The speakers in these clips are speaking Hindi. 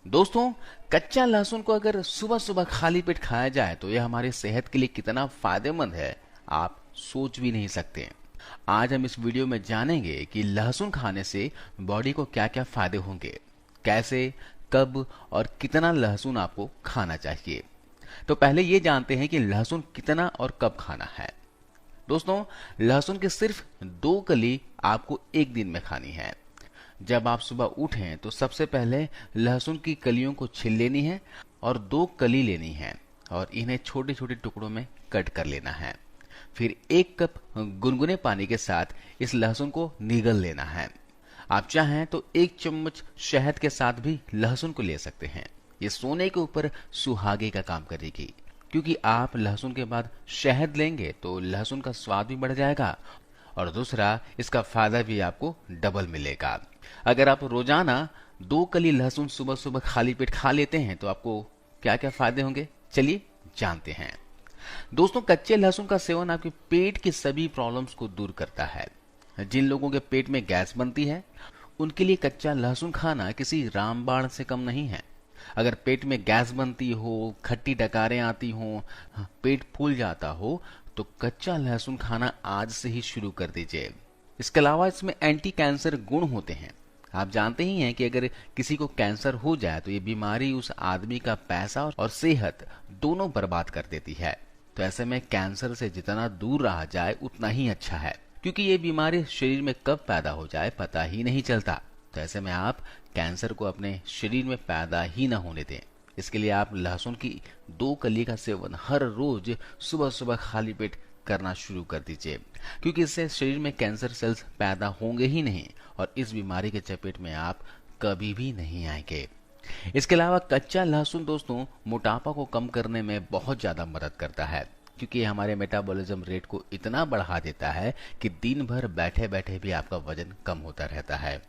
दोस्तों, कच्चा लहसुन को अगर सुबह सुबह खाली पेट खाया जाए तो यह हमारी सेहत के लिए कितना फायदेमंद है, आप सोच भी नहीं सकते। आज हम इस वीडियो में जानेंगे कि लहसुन खाने से बॉडी को क्या क्या फायदे होंगे, कैसे, कब और कितना लहसुन आपको खाना चाहिए। तो पहले ये जानते हैं कि लहसुन कितना और कब खाना है। दोस्तों, लहसुन की सिर्फ 2 कली आपको एक दिन में खानी है। जब आप सुबह उठें तो सबसे पहले लहसुन की कलियों को छील लेनी है और 2 कली लेनी है और इन्हें छोटे छोटे टुकड़ों में कट कर लेना है। फिर 1 कप गुनगुने पानी के साथ इस लहसुन को निगल लेना है। आप चाहें तो 1 चम्मच शहद के साथ भी लहसुन को ले सकते हैं। ये सोने के ऊपर सुहागे का काम करेगी, क्योंकि आप लहसुन के बाद शहद लेंगे तो लहसुन का स्वाद भी बढ़ जाएगा और दूसरा, इसका फायदा भी आपको डबल मिलेगा। अगर आप रोजाना 2 कली लहसुन सुबह सुबह खाली पेट खा लेते हैं तो आपको क्या क्या फायदे होंगे, चलिए जानते हैं। दोस्तों, कच्चे लहसुन का सेवन आपके पेट की सभी प्रॉब्लम्स को दूर करता है। जिन लोगों के पेट में गैस बनती है, उनके लिए कच्चा लहसुन खाना किसी रामबाण से कम नहीं है। अगर पेट में गैस बनती हो, खट्टी डकारें आती हो, पेट फूल जाता हो, तो कच्चा लहसुन खाना आज से ही शुरू कर दीजिए। इसके अलावा इसमें एंटी कैंसर गुण होते हैं। आप जानते ही हैं कि अगर किसी को कैंसर हो जाए तो ये बीमारी उस आदमी का पैसा और सेहत दोनों बर्बाद कर देती है। तो ऐसे में कैंसर से जितना दूर रहा जाए उतना ही अच्छा है, क्योंकि ये बीमारी शरीर में कब पैदा हो जाए पता ही नहीं चलता। तो ऐसे में आप कैंसर को अपने शरीर में पैदा ही न होने दें। इसके लिए आप लहसुन की 2 कली का सेवन हर रोज सुबह सुबह खाली पेट करना शुरू कर दीजिए, क्योंकि इससे शरीर में कैंसर सेल्स पैदा होंगे ही नहीं और इस बीमारी के चपेट में आप कभी भी नहीं आएंगे। इसके अलावा कच्चा लहसुन दोस्तों मोटापा को कम करने में बहुत ज्यादा मदद करता है, क्योंकि हमारे मेटाबॉलिज्म रेट को इतना बढ़ा देता है कि दिन भर बैठे बैठे भी आपका वजन कम होता रहता है।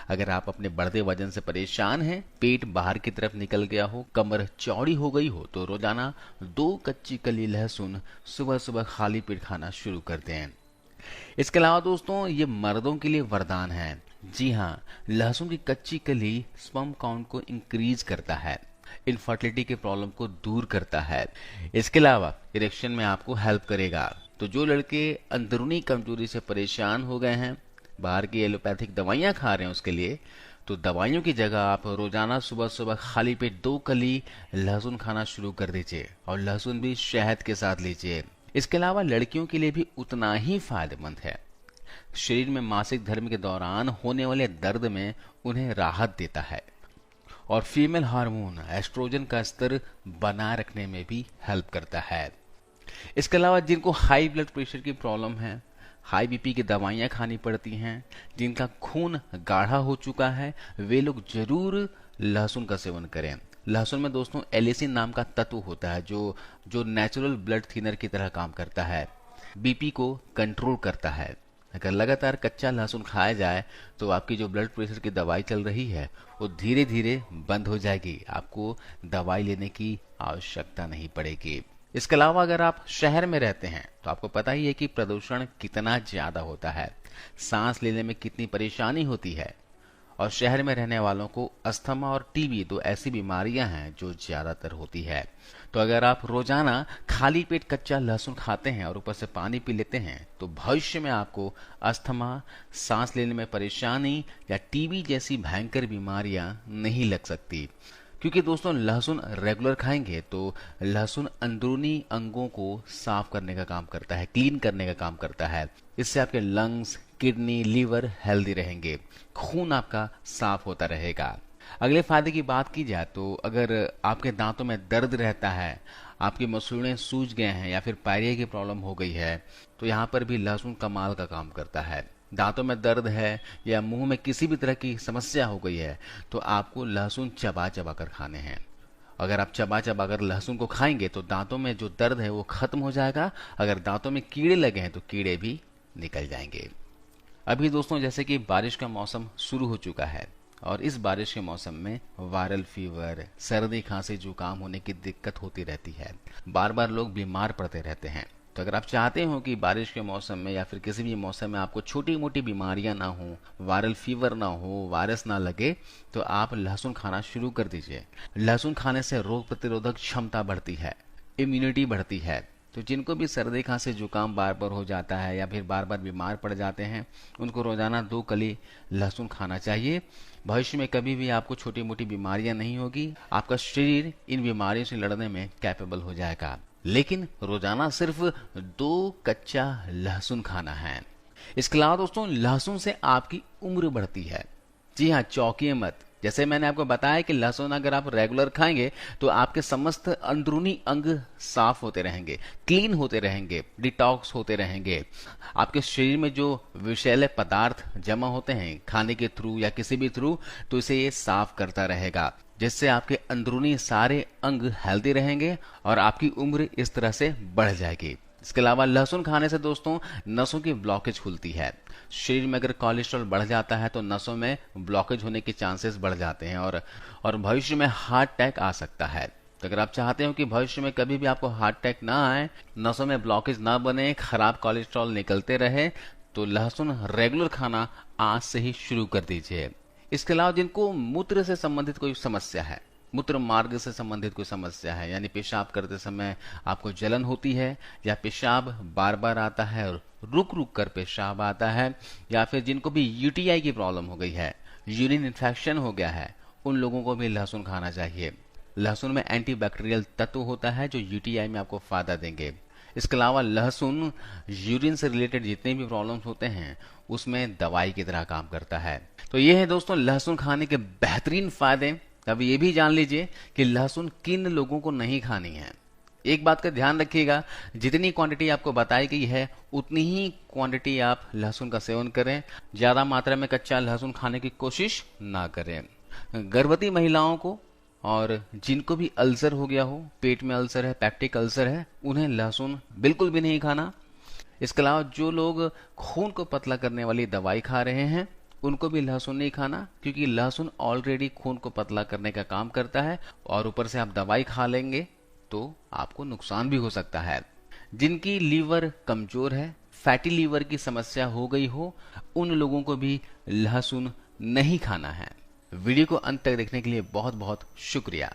अगर आप अपने बढ़ते वजन से परेशान हैं, पेट बाहर की तरफ निकल गया हो, कमर चौड़ी हो गई हो, तो रोजाना 2 कच्ची कली लहसुन सुबह सुबह खाली पेट खाना शुरू कर दें। इसके अलावा दोस्तों, ये मर्दों के लिए वरदान है। जी हाँ, लहसुन की कच्ची कली स्पर्म काउंट को इंक्रीज करता है, इनफर्टिलिटी के प्रॉब्लम को दूर करता है। इसके अलावा इरेक्शन में आपको हेल्प करेगा। तो जो लड़के अंदरूनी कमजोरी से परेशान हो गए हैं, बाहर की एलोपैथिक दवाइयां खा रहे हैं उसके लिए, तो दवाइयों की जगह आप रोजाना सुबह सुबह खाली पेट 2 कली लहसुन खाना शुरू कर दीजिए और लहसुन भी शहद के साथ लीजिए। इसके अलावा लड़कियों के लिए भी उतना ही फायदेमंद है। शरीर में मासिक धर्म के दौरान होने वाले दर्द में उन्हें राहत देता है और फीमेल हार्मोन एस्ट्रोजन का स्तर बनाए रखने में भी हेल्प करता है। इसके अलावा जिनको हाई ब्लड प्रेशर की प्रॉब्लम है, हाई बीपी की दवाइयां खानी पड़ती हैं, जिनका खून गाढ़ा हो चुका है, वे लोग जरूर लहसुन का सेवन करें। लहसुन में दोस्तों एलिसिन नाम का तत्व होता है जो नेचुरल ब्लड थिनर की तरह काम करता है, बीपी को कंट्रोल करता है। अगर लगातार कच्चा लहसुन खाया जाए तो आपकी जो ब्लड प्रेशर की दवाई चल रही है वो धीरे धीरे बंद हो जाएगी, आपको दवाई लेने की आवश्यकता नहीं पड़ेगी। इसके अलावा अगर आप शहर में रहते हैं तो आपको पता ही है कि प्रदूषण कितना ज्यादा होता है, सांस लेने में कितनी परेशानी होती है और शहर में रहने वालों को अस्थमा और टीबी 2 ऐसी बीमारियां हैं जो ज्यादातर होती है। तो अगर आप रोजाना खाली पेट कच्चा लहसुन खाते हैं और ऊपर से पानी पी लेते हैं तो भविष्य में आपको अस्थमा, सांस लेने में परेशानी या टीबी जैसी भयंकर बीमारियां नहीं लग सकती। क्योंकि दोस्तों लहसुन रेगुलर खाएंगे तो लहसुन अंदरूनी अंगों को साफ करने का काम करता है, क्लीन करने का काम करता है। इससे आपके लंग्स, किडनी, लीवर हेल्दी रहेंगे, खून आपका साफ होता रहेगा। अगले फायदे की बात की जाए तो अगर आपके दांतों में दर्द रहता है, आपके मसूड़े सूज गए हैं या फिर पायरिया की प्रॉब्लम हो गई है, तो यहाँ पर भी लहसुन कमाल का काम करता है। दांतों में दर्द है या मुंह में किसी भी तरह की समस्या हो गई है तो आपको लहसुन चबा चबा कर खाने हैं। अगर आप चबा चबा कर लहसुन को खाएंगे तो दांतों में जो दर्द है वो खत्म हो जाएगा। अगर दांतों में कीड़े लगे हैं तो कीड़े भी निकल जाएंगे। अभी दोस्तों जैसे कि बारिश का मौसम शुरू हो चुका है और इस बारिश के मौसम में वायरल फीवर, सर्दी, खांसी, जुकाम होने की दिक्कत होती रहती है। बार बार लोग बीमार पड़ते रहते हैं। तो अगर आप चाहते हो कि बारिश के मौसम में या फिर किसी भी मौसम में आपको छोटी मोटी बीमारियां ना हो, वायरल फीवर ना हो, वायरस ना लगे, तो आप लहसुन खाना शुरू कर दीजिए। लहसुन खाने से रोग प्रतिरोधक क्षमता बढ़ती है, इम्यूनिटी बढ़ती है। तो जिनको भी सर्दी खांसी जुकाम बार बार हो जाता है या फिर बार बार बीमार पड़ जाते हैं, उनको रोजाना 2 कली लहसुन खाना चाहिए। भविष्य में कभी भी आपको छोटी मोटी बीमारियां नहीं होगी, आपका शरीर इन बीमारियों से लड़ने में कैपेबल हो जाएगा। लेकिन रोजाना सिर्फ 2 कच्चा लहसुन खाना है। इसके अलावा दोस्तों, लहसुन से आपकी उम्र बढ़ती है। जी हाँ, चौंकिए मत। जैसे मैंने आपको बताया कि लहसुन अगर आप रेगुलर खाएंगे तो आपके समस्त अंदरूनी अंग साफ होते रहेंगे, क्लीन होते रहेंगे, डिटॉक्स होते रहेंगे। आपके शरीर में जो विषैले पदार्थ जमा होते हैं खाने के थ्रू या किसी भी थ्रू, तो इसे ये साफ करता रहेगा, जिससे आपके अंदरूनी सारे अंग हेल्दी रहेंगे और आपकी उम्र इस तरह से बढ़ जाएगी। इसके अलावा लहसुन खाने से दोस्तों नसों की ब्लॉकेज खुलती है। शरीर में अगर कोलेस्ट्रॉल बढ़ जाता है तो नसों में ब्लॉकेज होने के चांसेस बढ़ जाते हैं और भविष्य में हार्ट अटैक आ सकता है। तो अगर आप चाहते हो कि भविष्य में कभी भी आपको हार्ट अटैक ना आए, नसों में ब्लॉकेज ना बने, खराब कोलेस्ट्रॉल निकलते रहे, तो लहसुन रेगुलर खाना आज से ही शुरू कर दीजिए। इसके अलावा जिनको मूत्र से संबंधित कोई समस्या है, मूत्र मार्ग से संबंधित कोई समस्या है, यानी पेशाब करते समय आपको जलन होती है या पेशाब बार बार आता है और रुक रुक कर पेशाब आता है, या फिर जिनको भी यूटीआई की प्रॉब्लम हो गई है, यूरिन इन्फेक्शन हो गया है, उन लोगों को भी लहसुन खाना चाहिए। लहसुन में एंटीबैक्टीरियल तत्व होता है जो यूटीआई में आपको फायदा देंगे। इसके अलावा लहसुन यूरिन से रिलेटेड जितने भी प्रॉब्लम्स होते हैं उसमें दवाई की तरह काम करता है। तो ये है दोस्तों लहसुन खाने के बेहतरीन फायदे। अब ये भी जान लीजिए कि लहसुन किन लोगों को नहीं खानी है। एक बात का ध्यान रखिएगा, जितनी क्वांटिटी आपको बताई गई है उतनी ही क्वांटिटी आप लहसुन का सेवन करें। ज्यादा मात्रा में कच्चा लहसुन खाने की कोशिश ना करें। गर्भवती महिलाओं को और जिनको भी अल्सर हो गया हो, पेट में अल्सर है, पैप्टिक अल्सर है, उन्हें लहसुन बिल्कुल भी नहीं खाना। इसके अलावा जो लोग खून को पतला करने वाली दवाई खा रहे हैं उनको भी लहसुन नहीं खाना, क्योंकि लहसुन ऑलरेडी खून को पतला करने का काम करता है और ऊपर से आप दवाई खा लेंगे तो आपको नुकसान भी हो सकता है। जिनकी लीवर कमजोर है, फैटी लीवर की समस्या हो गई हो, उन लोगों को भी लहसुन नहीं खाना है। वीडियो को अंत तक देखने के लिए बहुत बहुत शुक्रिया।